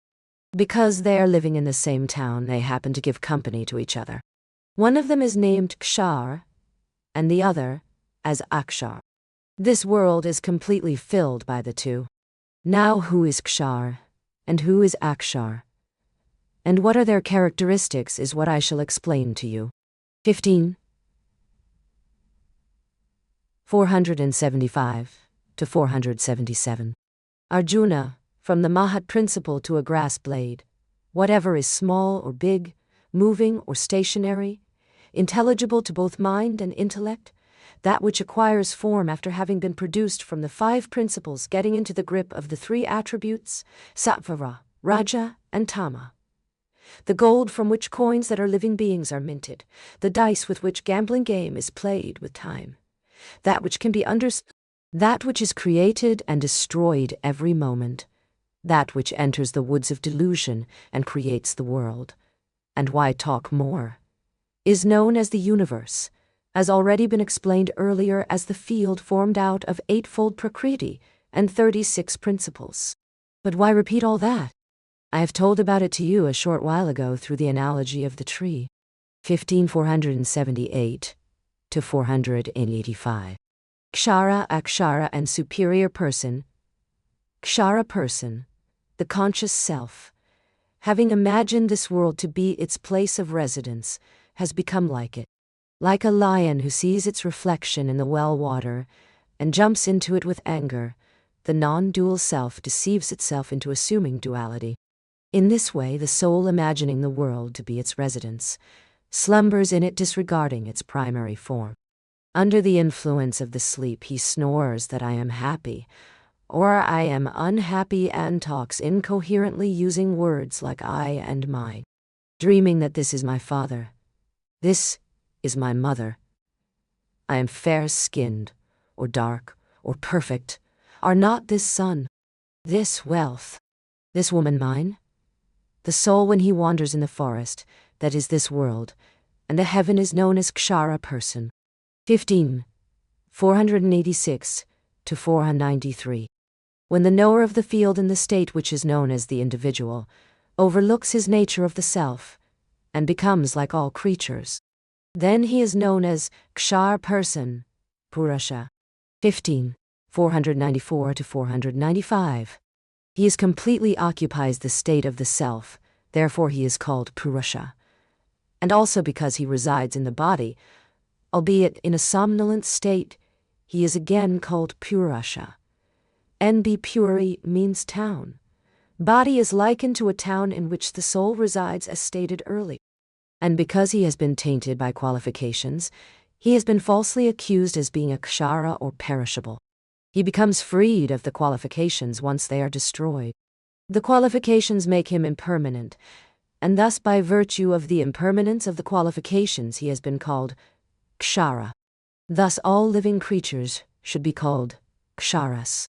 Because they are living in the same town, they happen to give company to each other. One of them is named Kshar, and the other as Akshar. This world is completely filled by the 2. Now who is Kshar, and who is Akshar? And what are their characteristics is what I shall explain to you. 15. 475 to 477. Arjuna, from the Mahat principle to a grass blade, whatever is small or big, moving or stationary, intelligible to both mind and intellect, that which acquires form after having been produced from the 5 principles getting into the grip of the 3 attributes, Sattva, Raja, and Tama. The gold from which coins that are living beings are minted, the dice with which gambling game is played with time, that which can be understood, that which is created and destroyed every moment, that which enters the woods of delusion and creates the world, and why talk more, is known as the universe, has already been explained earlier as the field formed out of 8-fold Prakriti and 36 principles. But why repeat all that? I have told about it to you a short while ago through the analogy of the tree. 15. 478 to 485. Kshara, Akshara, and superior person. Kshara person, the conscious self, having imagined this world to be its place of residence, has become like it. Like a lion who sees its reflection in the well water and jumps into it with anger, the non-dual self deceives itself into assuming duality. In this way, the soul, imagining the world to be its residence, slumbers in it, disregarding its primary form. Under the influence of the sleep, he snores that I am happy, or I am unhappy, and talks incoherently using words like I and mine, dreaming that this is my father, this is my mother. I am fair-skinned, or dark, or perfect. Are not this sun, this wealth, this woman mine? The soul, when he wanders in the forest, that is this world, and the heaven is known as Kshara person. 15. 486 to 493. When the knower of the field in the state which is known as the individual overlooks his nature of the self and becomes like all creatures, then he is known as Kshar person, Purusha. 15. 494 to 495. He completely occupies the state of the self, therefore he is called Purusha. And also because he resides in the body, albeit in a somnolent state, he is again called Purusha. NB Puri means town. Body is likened to a town in which the soul resides, as stated earlier. And because he has been tainted by qualifications, he has been falsely accused as being a kshara or perishable. He becomes freed of the qualifications once they are destroyed. The qualifications make him impermanent, and thus by virtue of the impermanence of the qualifications he has been called kshara. Thus all living creatures should be called ksharas.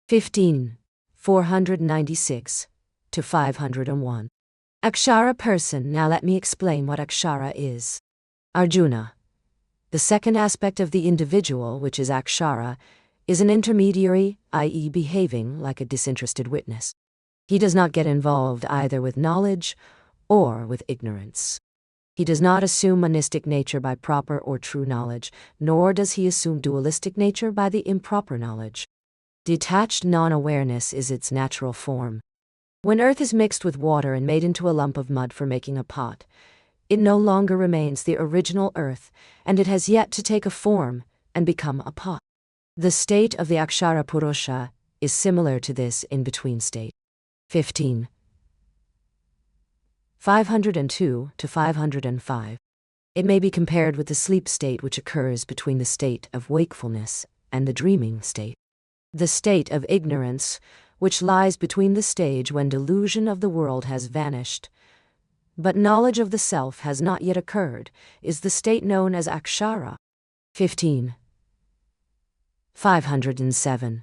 15. 496 to 501. Akshara person. Now let me explain what akshara is. Arjuna. The second aspect of the individual, which is akshara, is an intermediary, i.e. behaving like a disinterested witness. He does not get involved either with knowledge or with ignorance. He does not assume monistic nature by proper or true knowledge, nor does he assume dualistic nature by the improper knowledge. Detached non-awareness is its natural form. When earth is mixed with water and made into a lump of mud for making a pot, it no longer remains the original earth, and it has yet to take a form and become a pot. The state of the Akshara Purusha is similar to this in-between state. 15. 502 to 505. It may be compared with the sleep state which occurs between the state of wakefulness and the dreaming state. The state of ignorance, which lies between the stage when delusion of the world has vanished, but knowledge of the self has not yet occurred, is the state known as Akshara. 15. 507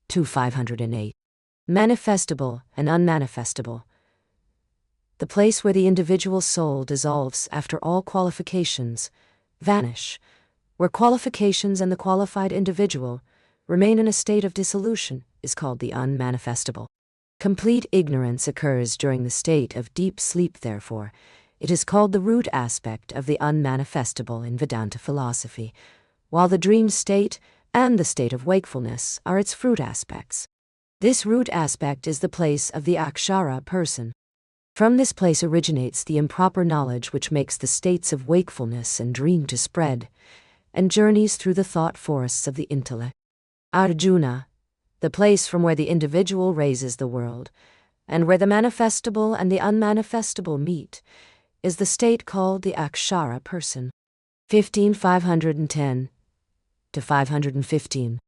to 508. Manifestable and unmanifestable. The place where the individual soul dissolves after all qualifications vanish, where qualifications and the qualified individual remain in a state of dissolution, is called the unmanifestable. Complete ignorance occurs during the state of deep sleep, therefore. It is called the root aspect of the unmanifestable in Vedanta philosophy, while the dream state and the state of wakefulness are its fruit aspects. This root aspect is the place of the Akshara person. From this place originates the improper knowledge which makes the states of wakefulness and dream to spread, and journeys through the thought forests of the intellect. Arjuna, the place from where the individual raises the world, and where the manifestable and the unmanifestable meet, is the state called the Akshara person. 15. 510 to 515.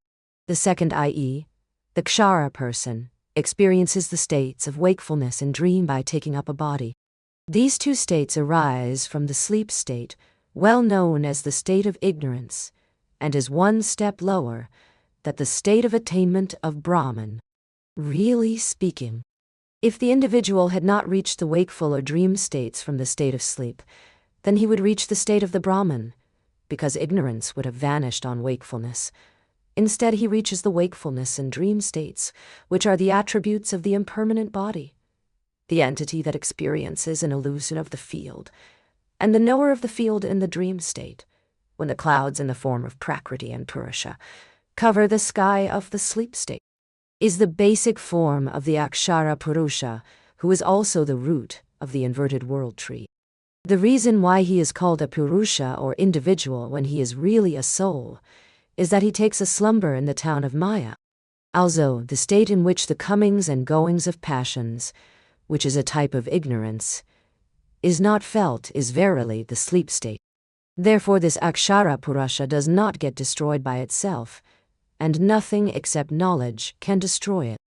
The second, i.e., the Kshara person, experiences the states of wakefulness and dream by taking up a body. These two states arise from the sleep state, well known as the state of ignorance, and is one step lower than the state of attainment of Brahman. Really speaking, if the individual had not reached the wakeful or dream states from the state of sleep, then he would reach the state of the Brahman, because ignorance would have vanished on wakefulness. Instead, he reaches the wakefulness and dream states, which are the attributes of the impermanent body, the entity that experiences an illusion of the field, and the knower of the field in the dream state, when the clouds in the form of Prakriti and Purusha cover the sky of the sleep state, is the basic form of the Akshara Purusha, who is also the root of the inverted world tree. The reason why he is called a Purusha or individual when he is really a soul is that he takes a slumber in the town of Maya. Also, the state in which the comings and goings of passions, which is a type of ignorance, is not felt is verily the sleep state. Therefore this Akshara Purusha does not get destroyed by itself, and nothing except knowledge can destroy it.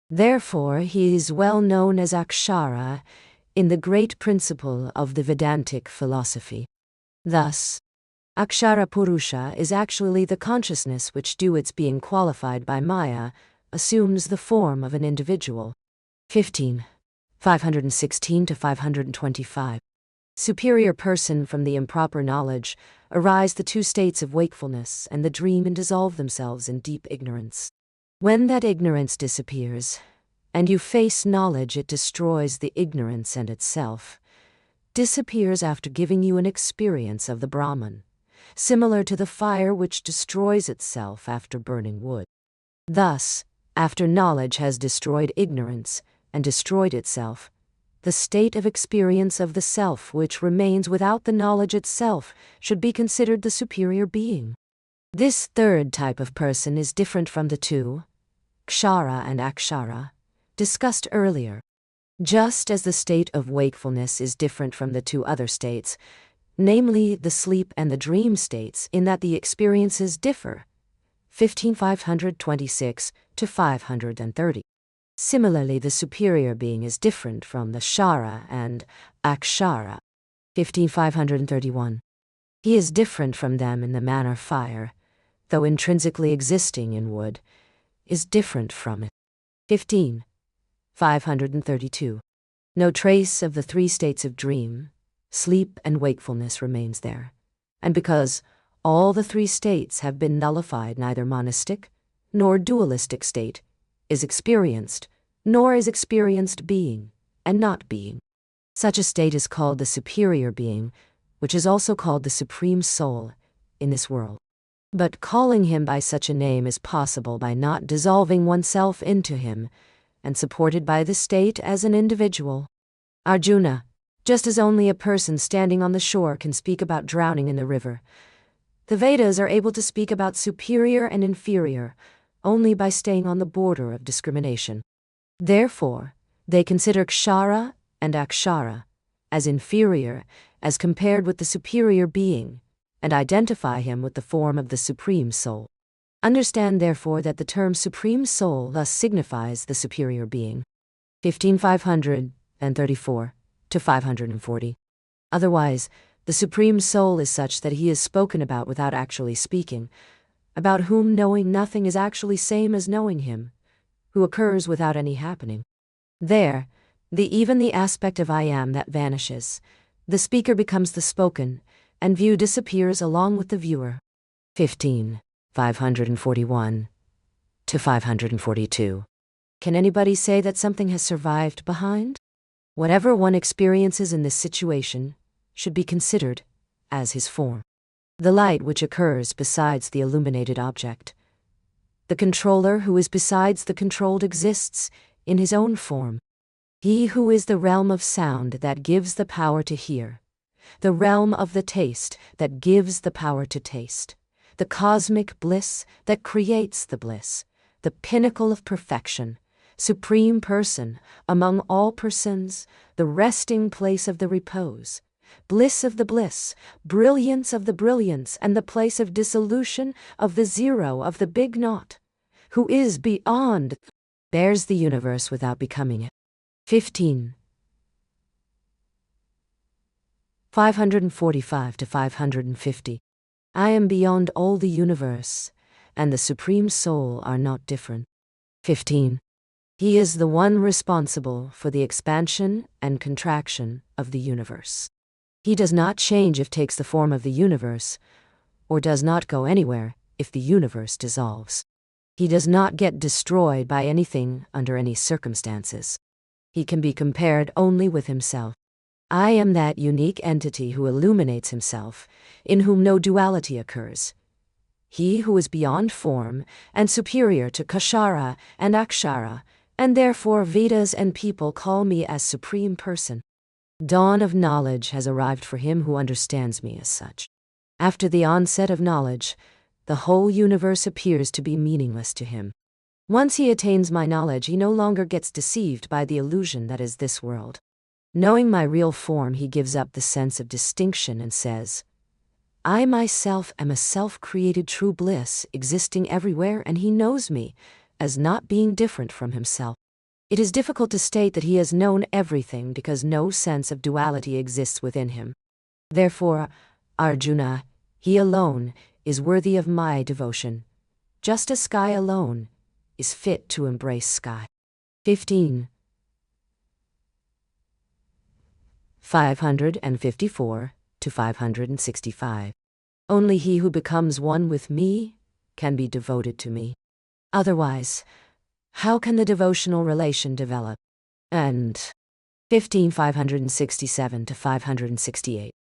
Therefore he is well known as Akshara in the great principle of the Vedantic philosophy. Thus, Akshara Purusha is actually the consciousness which, due its being qualified by Maya, assumes the form of an individual. 15. 516 to 525. Superior person. From the improper knowledge arise the two states of wakefulness and the dream and dissolve themselves in deep ignorance. When that ignorance disappears, and you face knowledge, it destroys the ignorance and itself, disappears after giving you an experience of the Brahman, similar to the fire which destroys itself after burning wood. Thus, after knowledge has destroyed ignorance and destroyed itself, the state of experience of the self which remains without the knowledge itself should be considered the superior being. This third type of person is different from the two, Kshara and Akshara, discussed earlier. Just as the state of wakefulness is different from the two other states, namely the sleep and the dream states, in that the experiences differ. 15,526 to 530. Similarly, the superior being is different from the Kshara and Akshara. 15,531. He is different from them in the manner fire, though intrinsically existing in wood, is different from it. 15. 532. No trace of the three states of dream, sleep, and wakefulness remains there, and because all the three states have been nullified, neither monistic nor dualistic state is experienced, nor is experienced being and not being. Such a state is called the superior being, which is also called the supreme soul in this world. But calling him by such a name is possible by not dissolving oneself into him, and supported by the state as an individual. Arjuna, just as only a person standing on the shore can speak about drowning in the river, the Vedas are able to speak about superior and inferior only by staying on the border of discrimination. Therefore, they consider kshara and akshara as inferior as compared with the superior being, and identify him with the form of the Supreme Soul. Understand, therefore, that the term Supreme Soul thus signifies the superior being. 15,534 to 540. Otherwise, the Supreme Soul is such that he is spoken about without actually speaking, about whom knowing nothing is actually same as knowing him, who occurs without any happening. There, even the aspect of I am that vanishes, the speaker becomes the spoken, and view disappears along with the viewer. 15,541 to 542. Can anybody say that something has survived behind? Whatever one experiences in this situation should be considered as his form. The light which occurs besides the illuminated object. The controller who is besides the controlled exists in his own form. He who is the realm of sound that gives the power to hear, the realm of the taste that gives the power to taste, the cosmic bliss that creates the bliss, the pinnacle of perfection, supreme person among all persons, the resting place of the repose, bliss of the bliss, brilliance of the brilliance, and the place of dissolution of the zero of the big naught, who is beyond, bears the universe without becoming it. 15. 545 to 550. I am beyond all the universe, and the Supreme Soul are not different. 15. He is the one responsible for the expansion and contraction of the universe. He does not change if takes the form of the universe, or does not go anywhere if the universe dissolves. He does not get destroyed by anything under any circumstances. He can be compared only with himself. I am that unique entity who illuminates himself, in whom no duality occurs. He who is beyond form and superior to kshara and akshara, and therefore Vedas and people call me as Supreme Person. Dawn of knowledge has arrived for him who understands me as such. After the onset of knowledge, the whole universe appears to be meaningless to him. Once he attains my knowledge, he no longer gets deceived by the illusion that is this world. Knowing my real form, he gives up the sense of distinction and says, I myself am a self-created true bliss existing everywhere, and he knows me as not being different from himself. It is difficult to state that he has known everything because no sense of duality exists within him. Therefore, Arjuna, he alone is worthy of my devotion, just as sky alone is fit to embrace sky. 15. 554 to 565. Only he who becomes one with me can be devoted to me. Otherwise, how can the devotional relation develop? And 15,567 to 568.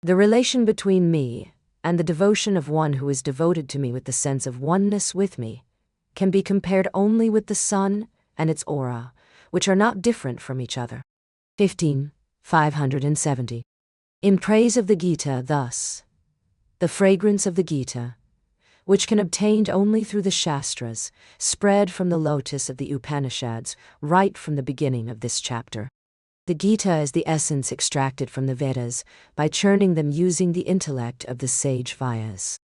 The relation between me and the devotion of one who is devoted to me with the sense of oneness with me can be compared only with the sun and its aura, which are not different from each other. 15,570. In praise of the Gita thus, the fragrance of the Gita, which can obtained only through the Shastras, spread from the lotus of the Upanishads right from the beginning of this chapter. The Gita is the essence extracted from the Vedas by churning them using the intellect of the sage Vyas.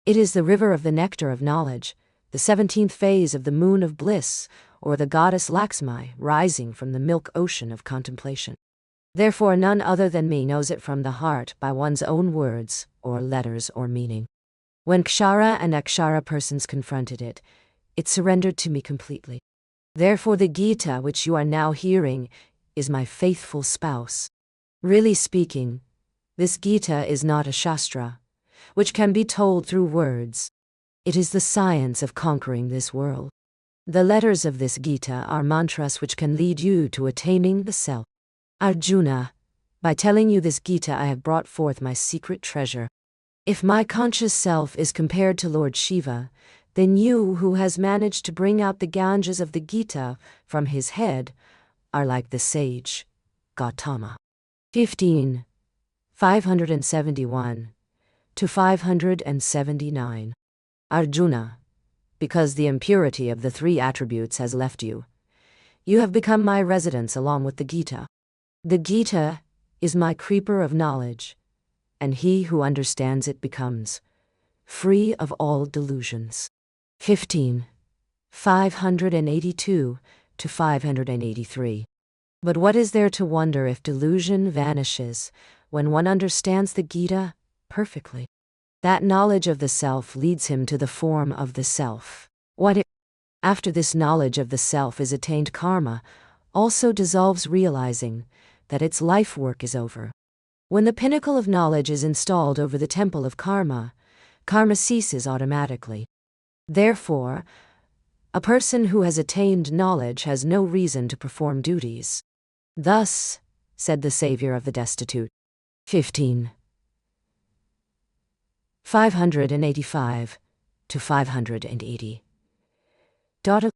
It is the river of the nectar of knowledge, the 17th phase of the moon of bliss, or the goddess Lakshmi rising from the milk ocean of contemplation. Therefore none other than me knows it from the heart by one's own words or or letters or meaning. When Kshara and Akshara persons confronted it, it surrendered to me completely. Therefore the Gita which you are now hearing is my faithful spouse. Really speaking, this Gita is not a Shastra, which can be told through words. It is the science of conquering this world. The letters of this Gita are mantras which can lead you to attaining the self. Arjuna, by telling you this Gita I have brought forth my secret treasure. If my conscious self is compared to Lord Shiva, then you who has managed to bring out the Ganges of the Gita from his head are like the sage Gautama. 15. 571 to 579. Arjuna, because the impurity of the three attributes has left you, you have become my residence along with the Gita. The Gita is my creeper of knowledge, and he who understands it becomes free of all delusions. 15. 582 to 583. But what is there to wonder if delusion vanishes when one understands the Gita perfectly? That knowledge of the self leads him to the form of the self. After this knowledge of the self is attained, karma also dissolves, realizing that its life work is over. When the pinnacle of knowledge is installed over the temple of karma, karma ceases automatically. Therefore, a person who has attained knowledge has no reason to perform duties. Thus, said the Savior of the destitute. 15. 585 to 580. Daughter